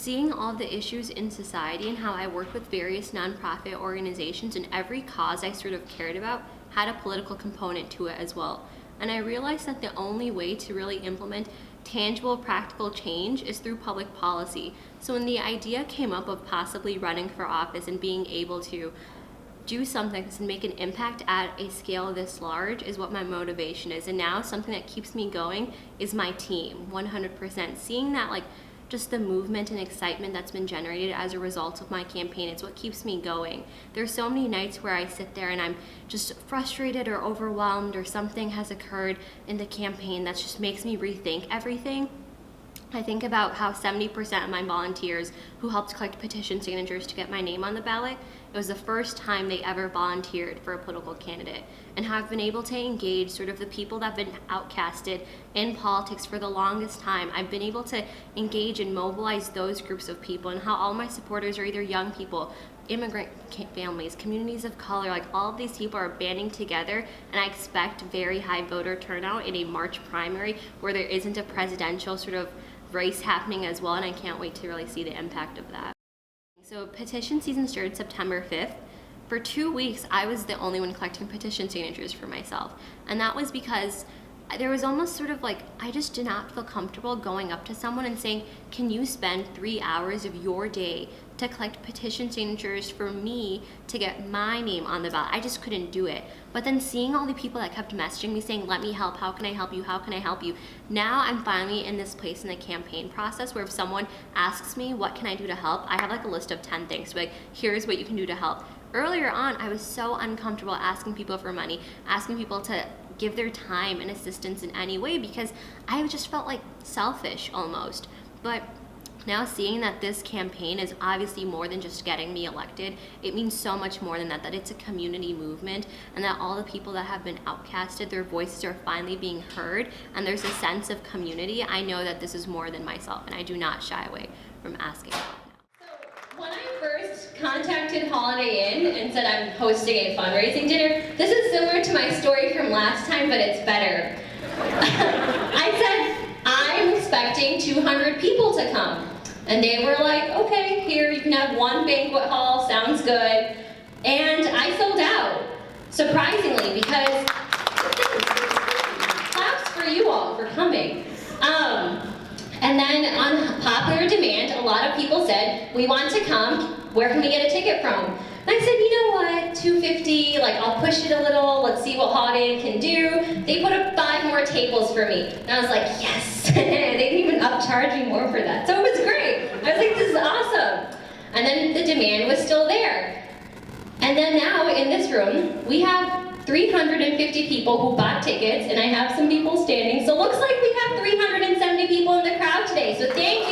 seeing all the issues in society and how I worked with various nonprofit organizations, and every cause I sort of cared about had a political component to it as well. And I realized that the only way to really implement tangible, practical change is through public policy. So when the idea came up of possibly running for office and being able to do something and make an impact at a scale this large is what my motivation is. And now something that keeps me going is my team, 100%. Seeing that, like, just the movement and excitement that's been generated as a result of my campaign, it's what keeps me going. There's so many nights where I sit there and I'm just frustrated or overwhelmed, or something has occurred in the campaign that just makes me rethink everything. I think about how 70% of my volunteers who helped collect petition signatures to get my name on the ballot, it was the first time they ever volunteered for a political candidate, and how I've been able to engage sort of the people that have been outcasted in politics for the longest time. I've been able to engage and mobilize those groups of people, and how all my supporters are either young people, immigrant families, communities of color, like all of these people are banding together, and I expect very high voter turnout in a March primary where there isn't a presidential sort of race happening as well, and I can't wait to really see the impact of that. So petition season started September 5th. For 2 weeks, I was the only one collecting petition signatures for myself, and that was because there was almost sort of like, I just did not feel comfortable going up to someone and saying, can you spend 3 hours of your day to collect petition signatures for me to get my name on the ballot? I just couldn't do it. But then seeing all the people that kept messaging me saying, let me help, how can I help you, how can I help you? Now I'm finally in this place in the campaign process where if someone asks me, what can I do to help? I have like a list of 10 things, like, here's what you can do to help. Earlier on, I was so uncomfortable asking people for money, asking people to give their time and assistance in any way, because I just felt like selfish almost. But now seeing that this campaign is obviously more than just getting me elected, it means so much more than that, that it's a community movement, and that all the people that have been outcasted, their voices are finally being heard, and there's a sense of community. I know that this is more than myself, and I do not shy away from asking help. When I first contacted Holiday Inn and said I'm hosting a fundraising dinner, this is similar to my story from last time, but it's better. I said, I'm expecting 200 people to come. And they were like, okay, here, you can have one banquet hall, sounds good. And I sold out, surprisingly, because claps for you all for coming. And then on popular demand, a lot of people said, we want to come, where can we get a ticket from? And I said, you know what, $250, like, I'll push it a little, let's see what Holiday Inn can do. They put up 5 more tables for me. And I was like, yes, they didn't even upcharge me more for that. So it was great. I was like, this is awesome. And then the demand was still there. And then now in this room, we have 350 people who bought tickets, and I have some people standing. So it looks like we have 370 people in the crowd today. So thank you.